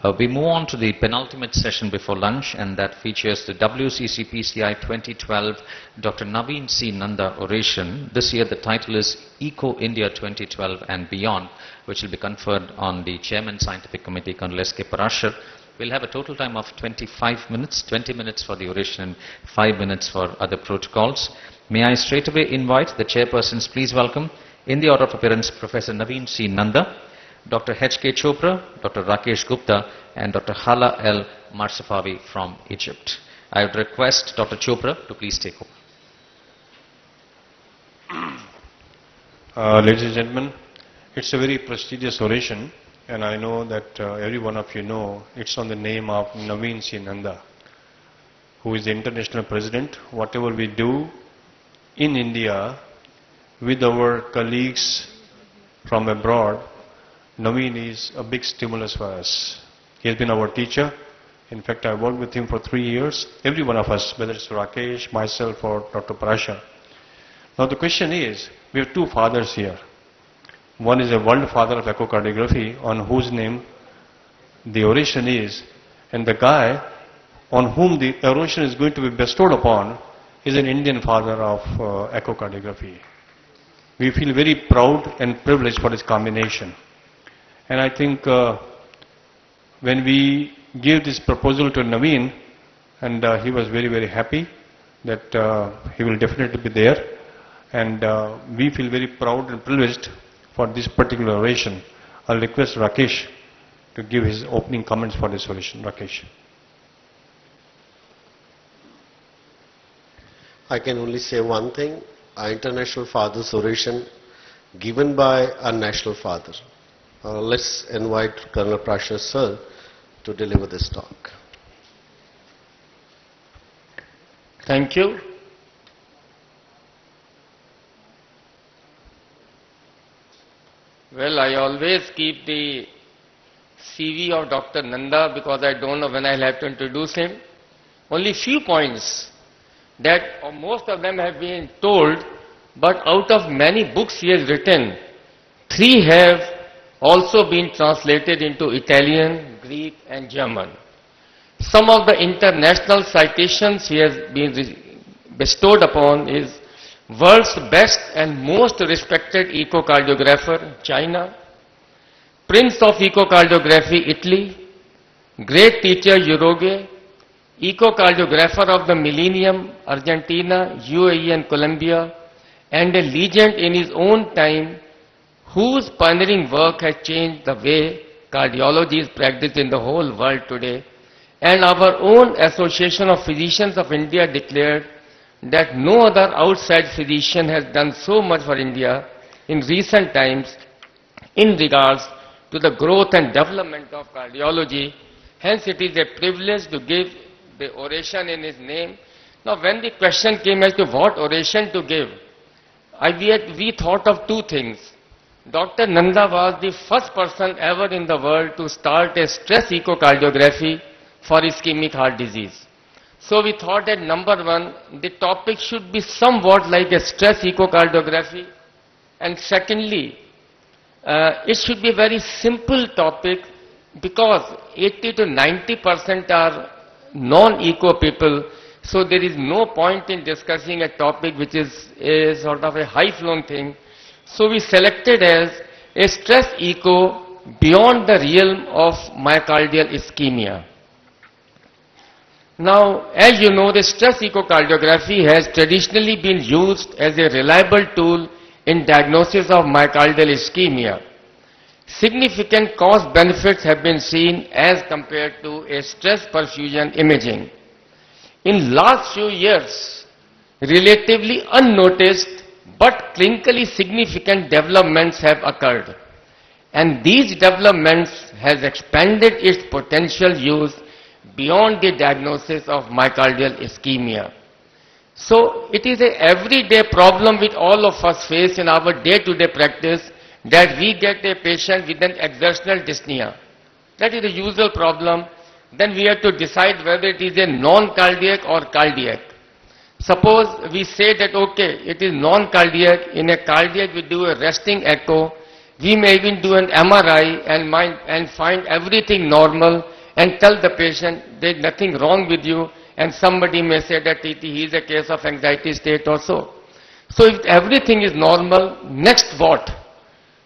We move on to the penultimate session before lunch, and that features the WCC PCI 2012 Dr. Naveen C. Nanda oration. This year the title is Eco India 2012 and Beyond, which will be conferred on the Chairman Scientific Committee, Colonel S.K. Parashar. We'll have a total time of 25 minutes, 20 minutes for the oration and 5 minutes for other protocols. May I straightaway invite the chairpersons. Please welcome, in the order of appearance, Professor Naveen C. Nanda, Dr. H.K. Chopra, Dr. Rakesh Gupta, and Dr. Hala L. Marsafavi from Egypt. I would request Dr. Chopra to please take over. Ladies and gentlemen, it's a very prestigious oration, and I know that every one of you know it's on the name of Naveen C. Nanda, who is the international president. Whatever we do in India with our colleagues from abroad, Naveen is a big stimulus for us. He has been our teacher. In fact, I worked with him for 3 years. Every one of us, whether it's Rakesh, myself, or Dr. Parashar. Now the question is, we have two fathers here. One is a world father of echocardiography, on whose name the oration is, and the guy on whom the oration is going to be bestowed upon is an Indian father of echocardiography. We feel very proud and privileged for this combination. And I think when we gave this proposal to Naveen, and he was very, very happy that he will definitely be there, and we feel very proud and privileged for this particular oration. I'll request Rakesh to give his opening comments for this oration. Rakesh. I can only say one thing, our International Father's oration given by our National Father. Let's invite Colonel Parashar sir to deliver this talk. Thank you. Well, I always keep the CV of Dr. Nanda because I don't know when I'll have to introduce him. Only few points that most of them have been told, but out of many books he has written, 3 have also been translated into Italian, Greek and German. Some of the international citations he has been bestowed upon is World's Best and Most Respected Echocardiographer, China, Prince of Echocardiography, Italy, Great Teacher, Uruguay, Echocardiographer of the Millennium, Argentina, UAE and Colombia, and a legend in his own time, whose pioneering work has changed the way cardiology is practiced in the whole world today. And our own Association of Physicians of India declared that no other outside physician has done so much for India in recent times in regards to the growth and development of cardiology. Hence it is a privilege to give the oration in his name. Now when the question came as to what oration to give, we thought of 2 things. Dr. Nanda was the first person ever in the world to start a stress echocardiography for ischemic heart disease. So we thought that number 1, the topic should be somewhat like a stress echocardiography, and secondly, it should be a very simple topic because 80 to 90% are non-echo people, so there is no point in discussing a topic which is a sort of a high-flown thing. So we selected as a stress echo beyond the realm of myocardial ischemia. Now, as you know, the stress echocardiography has traditionally been used as a reliable tool in diagnosis of myocardial ischemia. Significant cost benefits have been seen as compared to a stress perfusion imaging. In last few years, relatively unnoticed but clinically significant developments have occurred, and these developments has expanded its potential use beyond the diagnosis of myocardial ischemia. So it is an everyday problem which all of us face in our day-to-day practice, that we get a patient with an exertional dyspnea. That is the usual problem. Then we have to decide whether it is a non-cardiac or cardiac. Suppose we say that, okay, it is non-cardiac. In a cardiac, we do a resting echo, We may even do an MRI and find everything normal and tell the patient there's nothing wrong with you, and somebody may say that he is a case of anxiety state or so. So if everything is normal, next what?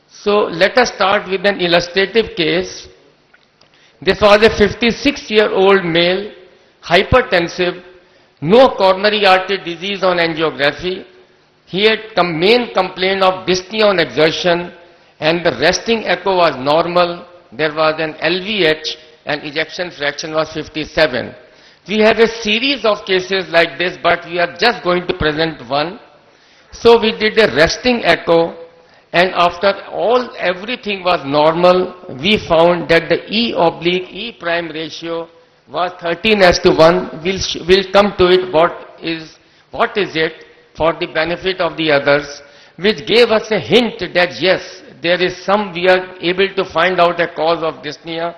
So let us start with an illustrative case. This was a 56-year-old male, hypertensive, no coronary artery disease on angiography. He had main complaint of dyspnea on exertion, and the resting echo was normal. There was an LVH and ejection fraction was 57. We have a series of cases like this, but we are just going to present one. So we did a resting echo, and after everything was normal, we found that the E/E prime ratio was 13:1. We'll come to it what is it for the benefit of the others, which gave us a hint that yes, there is we are able to find out a cause of dyspnea.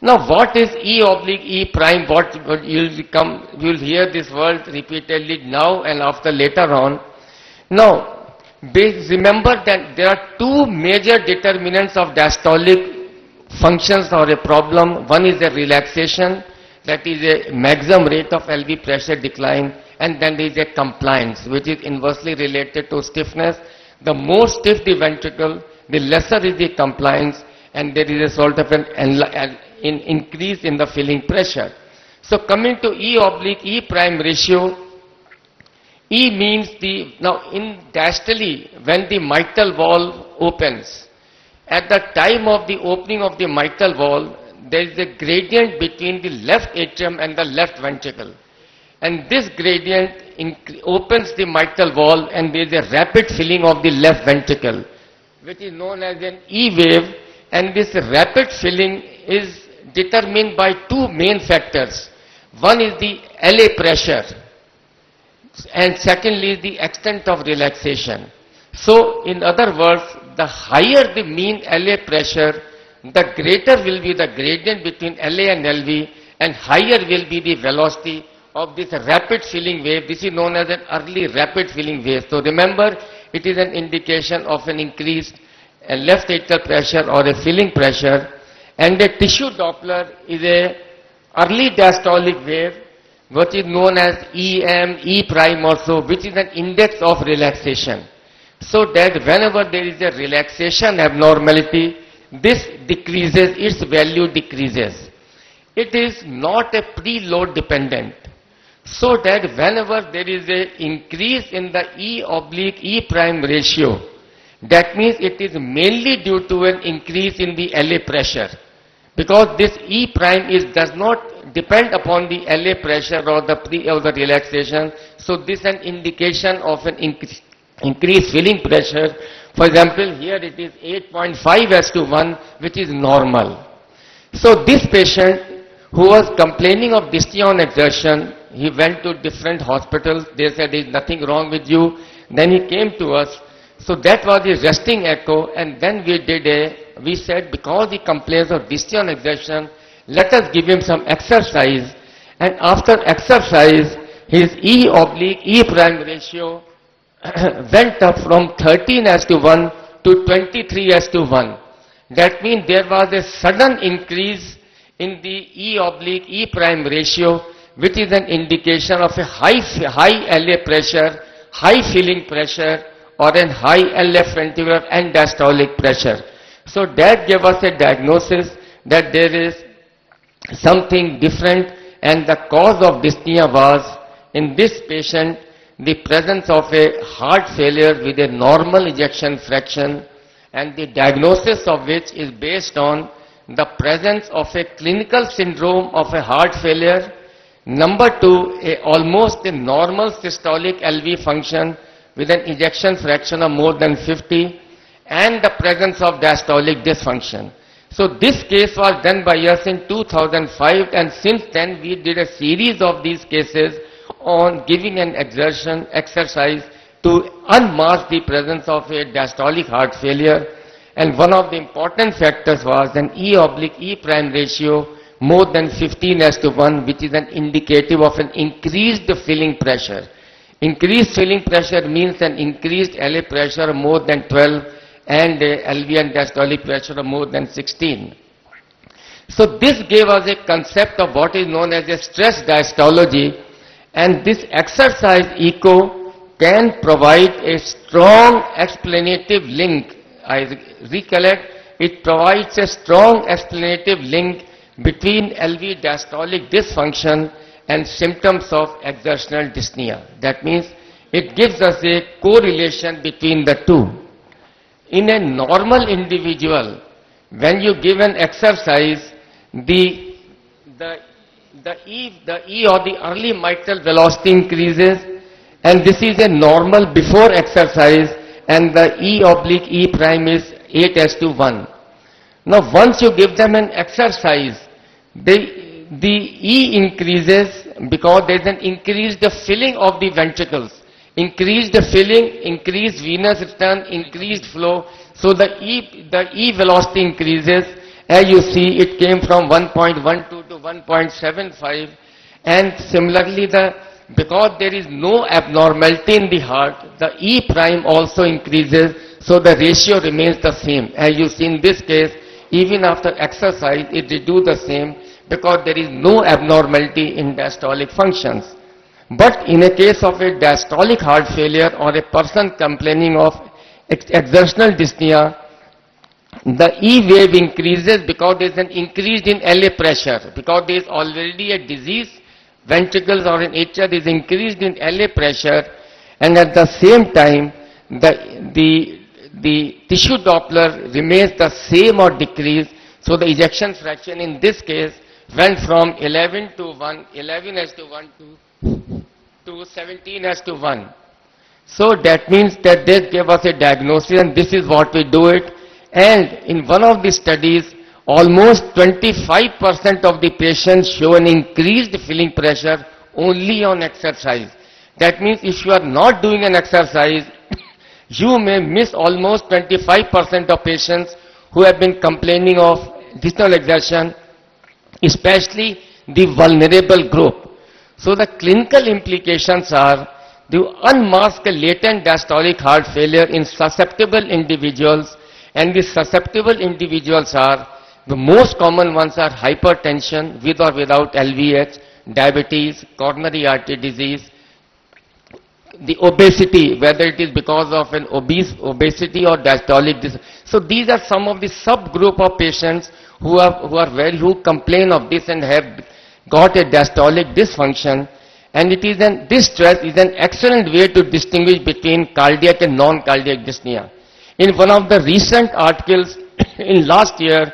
Now what is E/E prime? You'll hear this word repeatedly now and after later on. Now, remember that there are two major determinants of diastolic functions or a problem. One is the relaxation, that is a maximum rate of LV pressure decline, and then there is a compliance, which is inversely related to stiffness. The more stiff the ventricle, the lesser is the compliance, and there is a sort of an increase in the filling pressure. So coming to E/E prime ratio, E means now in diastole, when the mitral valve opens, at the time of the opening of the mitral valve, there is a gradient between the left atrium and the left ventricle. And this gradient opens the mitral valve, and there is a rapid filling of the left ventricle, which is known as an E wave. And this rapid filling is determined by two main factors. One is the LA pressure, and secondly is the extent of relaxation. So in other words, the higher the mean LA pressure, the greater will be the gradient between LA and LV, and higher will be the velocity of this rapid filling wave. This is known as an early rapid filling wave. So remember, it is an indication of an increased left atrial pressure or a filling pressure, and a tissue Doppler is a early diastolic wave, which is known as EM, E prime also, which is an index of relaxation. So that whenever there is a relaxation abnormality, this decreases, its value decreases. It is not a preload dependent. So that whenever there is an increase in the E/E prime ratio, that means it is mainly due to an increase in the LA pressure. Because this E prime does not depend upon the LA pressure or the relaxation. So this is an indication of an increased filling pressure. For example, here it is 8.5:1, which is normal. So this patient who was complaining of dyspnea on exertion, he went to different hospitals. They said there is nothing wrong with you. Then he came to us. So that was his resting echo, and then we said because he complains of dyspnea on exertion, let us give him some exercise. And after exercise, his E/E prime ratio went up from 13:1 to 23:1. That means there was a sudden increase in the E/E prime ratio, which is an indication of a high LA pressure, high filling pressure, or a high left ventricular and diastolic pressure. So that gave us a diagnosis that there is something different, and the cause of dyspnea was, in this patient, the presence of a heart failure with a normal ejection fraction, and the diagnosis of which is based on the presence of a clinical syndrome of a heart failure. Number two, almost a normal systolic LV function with an ejection fraction of more than 50, and the presence of diastolic dysfunction. So this case was done by us in 2005, and since then we did a series of these cases on giving an exercise to unmask the presence of a diastolic heart failure. And one of the important factors was an E/E prime ratio more than 15:1, which is an indicative of an increased filling pressure. Increased filling pressure means an increased LA pressure more than 12, and LV and diastolic pressure of more than 16. So this gave us a concept of what is known as a stress diastology, and this exercise echo can provide a strong explanative link. I recollect, it provides a strong explanative link between LV diastolic dysfunction and symptoms of exertional dyspnea. That means it gives us a correlation between the two. In a normal individual, when you give an exercise, the E or the early mitral velocity increases, and this is a normal before exercise, and the E/E prime is 8:1. Now once you give them an exercise, the E increases because there is an increased filling of the ventricles. Increased filling, increased venous return, increased flow. So the E velocity increases. As you see, it came from 1.12 to 1.75, and similarly because there is no abnormality in the heart, the E prime also increases, so the ratio remains the same. As you see in this case, even after exercise, it reduces the same because there is no abnormality in diastolic functions. But in a case of a diastolic heart failure or a person complaining of exertional dyspnea, the E wave increases because there is an increase in LA pressure, because there is already a disease, ventricles or an atria is increased in LA pressure, and at the same time, the tissue Doppler remains the same or decreased, so the ejection fraction in this case went from 11:1 to 17:1. So that means that they gave us a diagnosis, and this is what we do it. And in one of the studies, almost 25% of the patients show an increased filling pressure only on exercise. That means if you are not doing an exercise, you may miss almost 25% of patients who have been complaining of dyspneic exertion, especially the vulnerable group. So the clinical implications are to unmask latent diastolic heart failure in susceptible individuals, and the susceptible individuals are, the most common ones are hypertension with or without LVH, diabetes, coronary artery disease, the obesity, whether it is because of an obesity or diastolic disease. So these are some of the subgroup of patients who complain of this and have got a diastolic dysfunction, and this stress is an excellent way to distinguish between cardiac and non-cardiac dyspnea. In one of the recent articles in last year,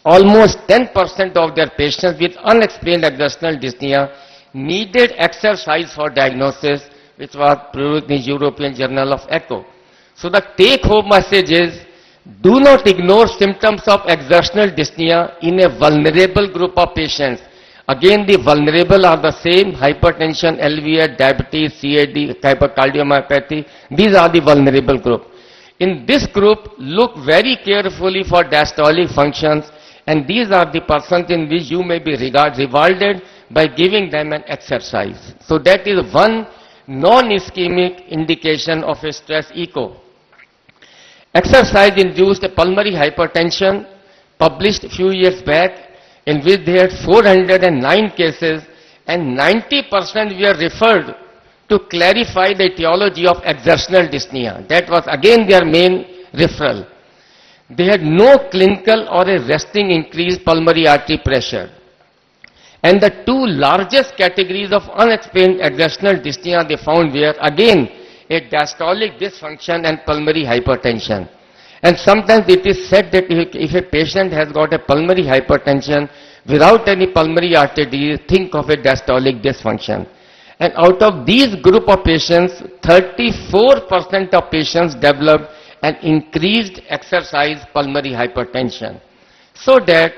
almost 10% of their patients with unexplained exertional dyspnea needed exercise for diagnosis, which was produced in the European Journal of Echo. So the take-home message is, do not ignore symptoms of exertional dyspnea in a vulnerable group of patients. Again, the vulnerable are the same: hypertension, LVH, diabetes, CAD, hypercardiomyopathy. These are the vulnerable group. In this group, look very carefully for diastolic functions, and these are the persons in which you may be rewarded by giving them an exercise. So that is one non-ischemic indication of a stress echo. Exercise-induced pulmonary hypertension, published a few years back, in which they had 409 cases, and 90% were referred to clarify the etiology of exertional dyspnea. That was again their main referral. They had no clinical or a resting increased pulmonary artery pressure. And the two largest categories of unexplained exertional dyspnea they found were again a diastolic dysfunction and pulmonary hypertension. And sometimes it is said that if a patient has got a pulmonary hypertension without any pulmonary artery disease, think of a diastolic dysfunction. And out of these group of patients, 34% of patients developed an increased exercise pulmonary hypertension. So that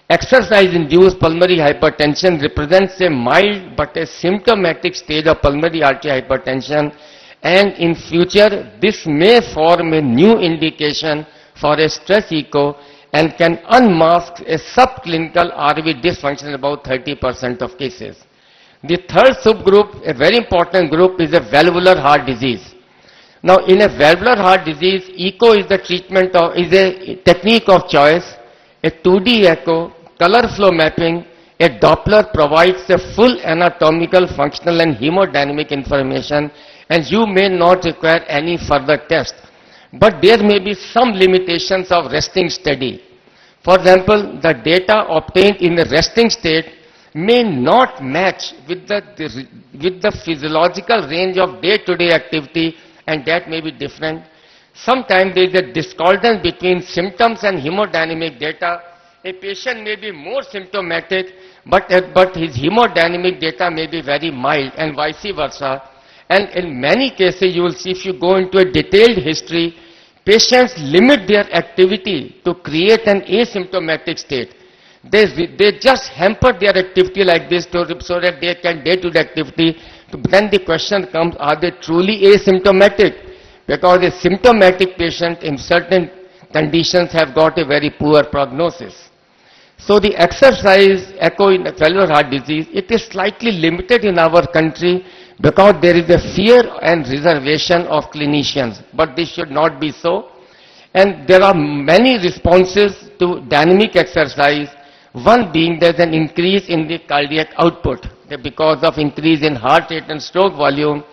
exercise-induced pulmonary hypertension represents a mild but a symptomatic stage of pulmonary artery hypertension, and in future this may form a new indication for a stress echo and can unmask a subclinical RV dysfunction in about 30% of cases. The third subgroup, a very important group, is a valvular heart disease. Now, in a valvular heart disease, echo is the treatment of, is a technique of choice. A 2D echo, color flow mapping, a Doppler provides a full anatomical, functional and hemodynamic information, and you may not require any further test. But there may be some limitations of resting study. For example, the data obtained in the resting state may not match with the physiological range of day-to-day activity, and that may be different. Sometimes there is a discordance between symptoms and hemodynamic data. A patient may be more symptomatic, but his hemodynamic data may be very mild, and vice versa. And in many cases, you will see, if you go into a detailed history, patients limit their activity to create an asymptomatic state. They just hamper their activity like this so that they can day-to-day activity. Then the question comes, are they truly asymptomatic? Because a symptomatic patient in certain conditions have got a very poor prognosis. So the exercise echo in valvular heart disease, it is slightly limited in our country because there is a fear and reservation of clinicians. But this should not be so. And there are many responses to dynamic exercise. One being there's an increase in the cardiac output because of increase in heart rate and stroke volume.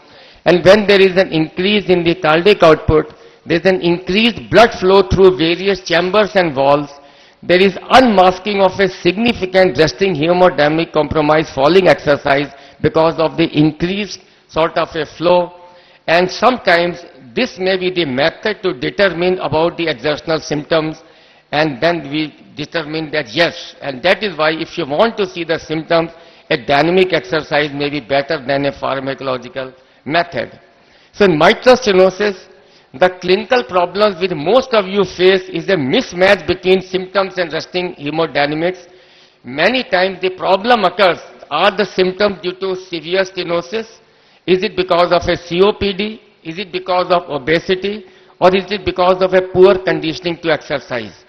And when there is an increase in the cardiac output, there's an increased blood flow through various chambers and valves. There is unmasking of a significant resting hemodynamic compromise following exercise because of the increased sort of a flow. And sometimes this may be the method to determine about the exertional symptoms, and then we determine that yes, and that is why if you want to see the symptoms, a dynamic exercise may be better than a pharmacological method. So in mitral stenosis, the clinical problems which most of you face is a mismatch between symptoms and resting hemodynamics. Many times the problem occurs, are the symptoms due to severe stenosis? Is it because of a COPD? Is it because of obesity? Or is it because of a poor conditioning to exercise?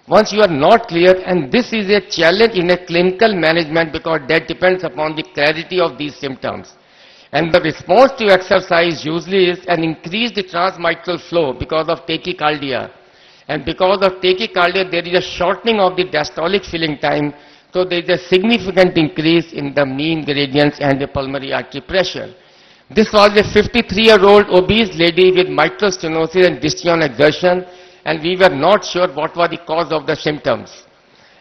Once you are not clear, and this is a challenge in a clinical management because that depends upon the clarity of these symptoms. And the response to exercise usually is an increased transmitral flow because of tachycardia. And because of tachycardia, there is a shortening of the diastolic filling time. So there is a significant increase in the mean gradients and the pulmonary artery pressure. This was a 53-year-old obese lady with mitral stenosis and dystonia on exertion, and we were not sure what was the cause of the symptoms.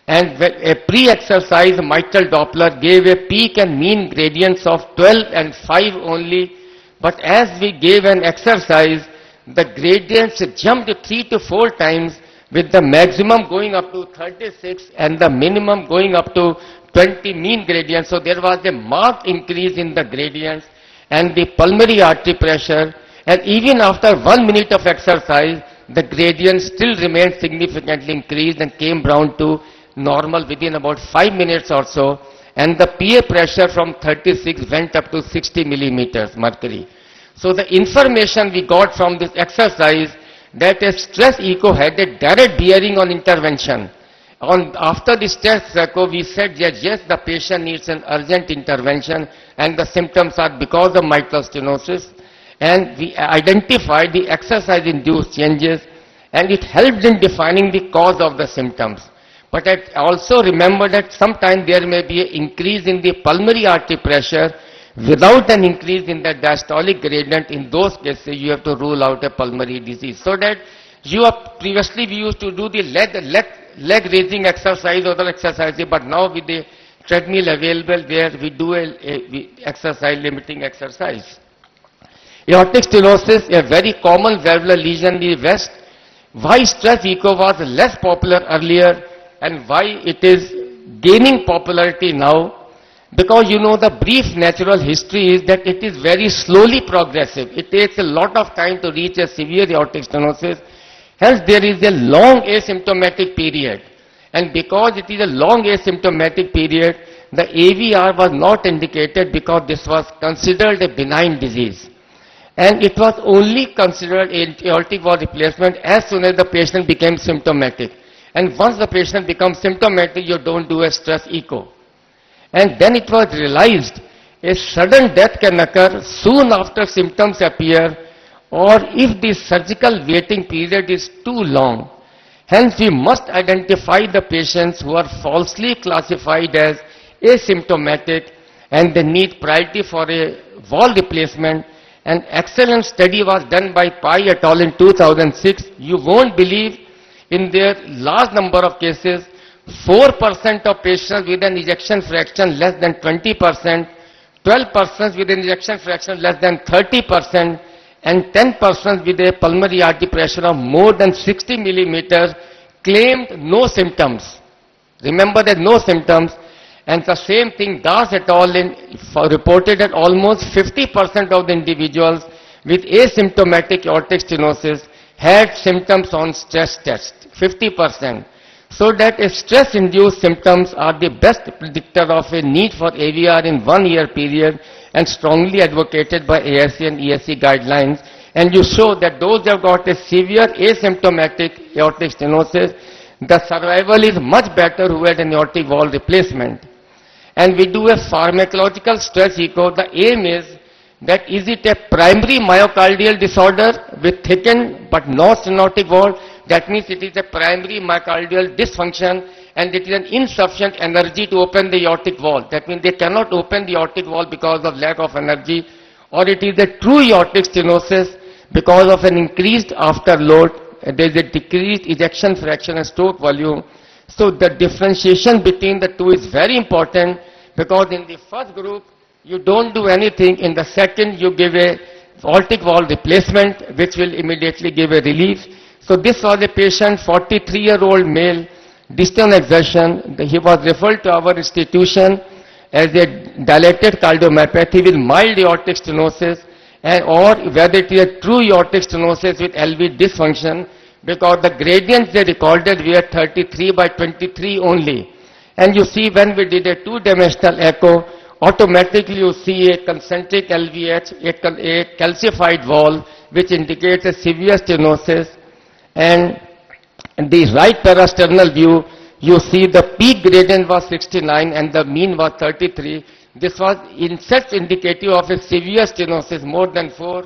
And a pre-exercise mitral Doppler gave a peak and mean gradients of 12 and 5 only, but as we gave an exercise, the gradients jumped 3 to 4 times, with the maximum going up to 36 and the minimum going up to 20 mean gradients. So there was a marked increase in the gradients and the pulmonary artery pressure, and even after 1 minute of exercise, the gradient still remained significantly increased and came down to normal within about 5 minutes or so, and the PA pressure from 36 went up to 60 millimeters mercury. So the information we got from this exercise that a stress echo had a direct bearing on intervention. After the stress echo, we said that yes, the patient needs an urgent intervention and the symptoms are because of mitral stenosis, and we identified the exercise-induced changes, and it helped in defining the cause of the symptoms. But I also remember that sometimes there may be an increase in the pulmonary artery pressure without an increase in the diastolic gradient. In those cases, you have to rule out a pulmonary disease. So that you are, previously we used to do the leg raising exercise or other exercises, but now with the treadmill available there, we do a exercise limiting exercise. Aortic stenosis, a very common valvular lesion in the West. Why stress echo was less popular earlier and why it is gaining popularity now? Because you know the brief natural history is that it is very slowly progressive. It takes a lot of time to reach a severe aortic stenosis. Hence there is a long asymptomatic period. And because it is a long asymptomatic period, the AVR was not indicated because this was considered a benign disease. And it was only considered aortic valve replacement as soon as the patient became symptomatic. And once the patient becomes symptomatic, you don't do a stress echo. And then it was realized a sudden death can occur soon after symptoms appear, or if the surgical waiting period is too long. Hence, we must identify the patients who are falsely classified as asymptomatic and they need priority for a wall replacement. An excellent study was done by Pai et al. In 2006. You won't believe, in their large number of cases, 4% of patients with an ejection fraction less than 20%, 12% with an ejection fraction less than 30%, and 10% with a pulmonary artery pressure of more than 60 millimeters claimed no symptoms. Remember that no symptoms. And the same thing, Das et al. Reported that almost 50% of the individuals with asymptomatic aortic stenosis had symptoms on stress test. 50%. So that stress-induced symptoms are the best predictor of a need for AVR in 1 year period and strongly advocated by ASC and ESC guidelines. And you show that those who have got a severe asymptomatic aortic stenosis, the survival is much better who had an aortic wall replacement. And we do a pharmacological stress echo. The aim is that is it a primary myocardial disorder with thickened but not stenotic wall? That means it is a primary myocardial dysfunction and it is an insufficient energy to open the aortic wall. That means they cannot open the aortic wall because of lack of energy, or it is a true aortic stenosis because of an increased afterload. There is a decreased ejection fraction and stroke volume. So the differentiation between the two is very important, because in the first group you don't do anything, in the second you give a aortic wall replacement which will immediately give a relief. So this was a patient, 43-year-old male, distal exertion. He was referred to our institution as a dilated cardiomyopathy with mild aortic stenosis, and or whether it is a true aortic stenosis with LV dysfunction, because the gradients they recorded were 33/23 only. And you see when we did a two-dimensional echo, automatically you see a concentric LVH, a calcified wall, which indicates a severe stenosis. And in the right parasternal view, you see the peak gradient was 69 and the mean was 33. This was in such indicative of a severe stenosis, more than 4.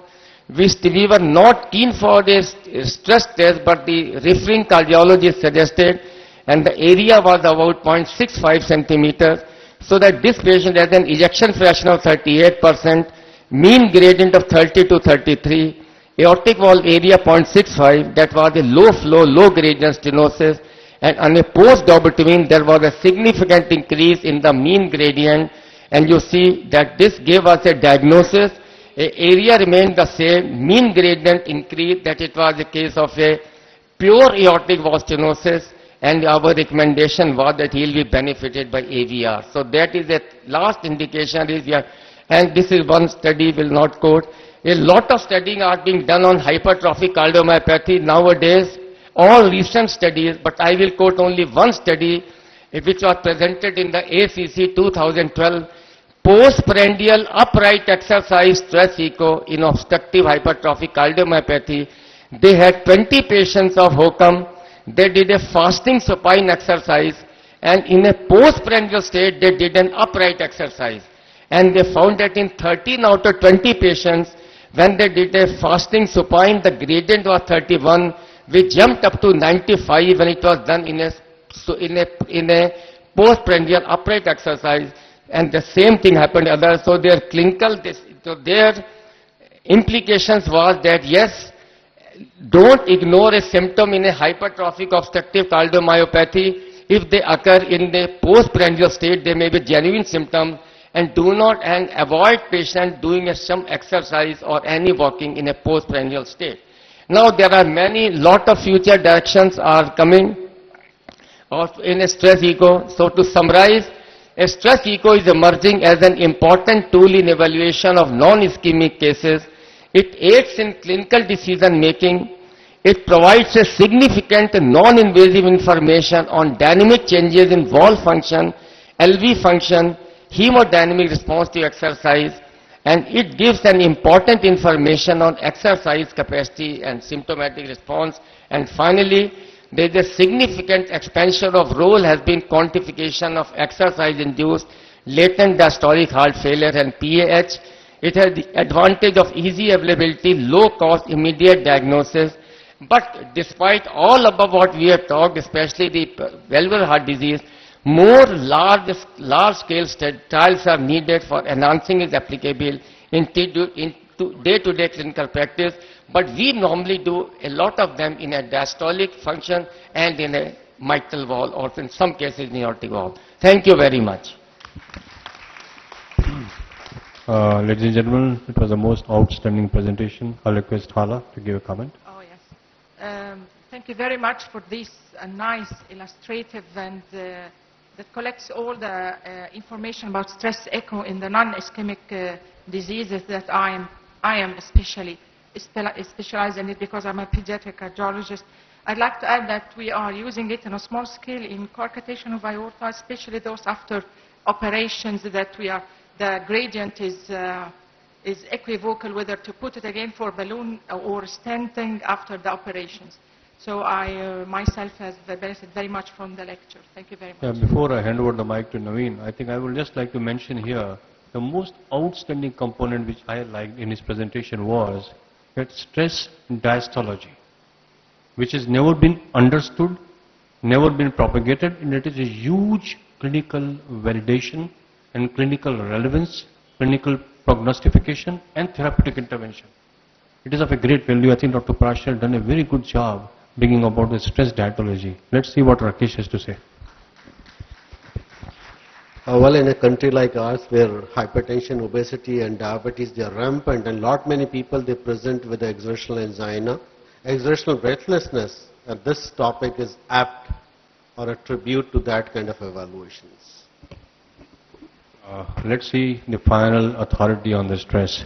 We were not keen for a stress test, but the referring cardiologist suggested, and the area was about 0.65 centimeters, so that this patient has an ejection fraction of 38%, mean gradient of 30 to 33, aortic wall area 0.65, that was a low flow, low gradient stenosis, and on a post-dobutamine there was a significant increase in the mean gradient, and you see that this gave us a diagnosis. Area remained the same, mean gradient increased, that it was a case of a pure aortic wall stenosis, and our recommendation was that he will be benefited by AVR. So that is a last indication is here, and this is one study, will not quote. A lot of studying are being done on hypertrophic cardiomyopathy nowadays, all recent studies, but I will quote only one study which was presented in the ACC 2012, postprandial upright exercise stress echo in obstructive hypertrophic cardiomyopathy. They had 20 patients of HOCM. They did a fasting supine exercise, and in a postprandial state they did an upright exercise. And they found that in 13 out of 20 patients, when they did a fasting supine, the gradient was 31, which jumped up to 95 when it was done in a postprandial upright exercise. And the same thing happened others. So their clinical, their implications was that yes, don't ignore a symptom in a hypertrophic obstructive cardiomyopathy. If they occur in the postprandial state, they may be genuine symptoms, and do not and avoid patient doing some exercise or any walking in a postprandial state. Now there are lot of future directions are coming in a stress echo. So to summarize, a stress echo is emerging as an important tool in evaluation of non-ischemic cases. It aids in clinical decision making. It provides a significant non-invasive information on dynamic changes in wall function, LV function, hemodynamic response to exercise, and it gives an important information on exercise capacity and symptomatic response. And finally, there is a significant expansion of role has been quantification of exercise-induced latent diastolic heart failure and PAH. It has the advantage of easy availability, low cost, immediate diagnosis. But despite all above what we have talked, especially the valvular heart disease, more large-scale trials are needed for enhancing its applicability in day-to-day clinical practice. But we normally do a lot of them in a diastolic function and in a mitral valve, or in some cases in aortic valve. Thank you very much. Ladies and gentlemen, it was the most outstanding presentation. I'll request Hala to give a comment. Oh, yes. Thank you very much for this nice, illustrative, and that collects all the information about stress echo in the non-ischemic diseases that I am especially specialized in it because I'm a pediatric cardiologist. I'd like to add that we are using it on a small scale in coarctation of aorta, especially those after operations that the gradient is equivocal whether to put it again for balloon or stenting after the operations. So I myself has benefited very much from the lecture. Thank you very much. Before I hand over the mic to Naveen, I think I would just like to mention here the most outstanding component which I liked in his presentation was that stress diastology, which has never been understood, never been propagated, and it is a huge clinical validation and clinical relevance, clinical prognostication and therapeutic intervention. It is of a great value. I think Dr. Parashar has done a very good job bringing about the stress diastology. Let's see what Rakesh has to say. Well, in a country like ours where hypertension, obesity and diabetes, they are rampant, and many people they present with exertional angina, exertional breathlessness, and this topic is apt or a tribute to that kind of evaluations. Let's see the final authority on the stress,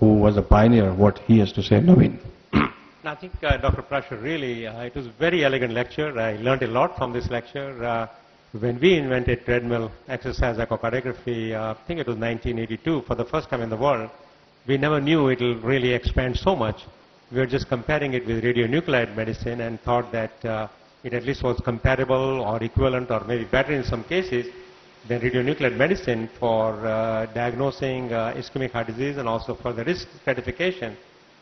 who was a pioneer, what he has to say. Naveen. I think Dr. Parashar really, it was a very elegant lecture. I learned a lot from this lecture. When we invented treadmill exercise echocardiography, I think it was 1982, for the first time in the world, we never knew it will really expand so much. We were just comparing it with radionuclide medicine and thought that it at least was comparable or equivalent or maybe better in some cases than radionuclide medicine for diagnosing ischemic heart disease and also for the risk stratification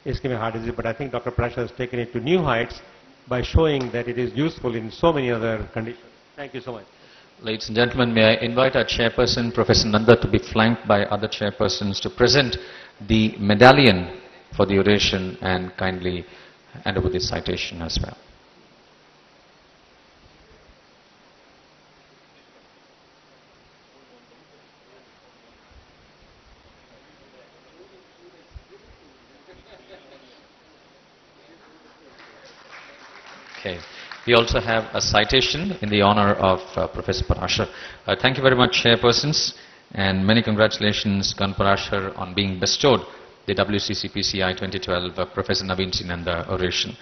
ischemic heart disease. But I think Dr. Parashar has taken it to new heights by showing that it is useful in so many other conditions. Thank you so much. Ladies and gentlemen, may I invite our chairperson, Professor Nanda, to be flanked by other chairpersons to present the medallion for the oration and kindly hand over the citation as well. Okay. We also have a citation in the honor of Professor Parashar. Thank you very much, chairpersons, and many congratulations, Gan Parashar, on being bestowed the WCC PCI 2012 Professor Naveen C. Nanda oration.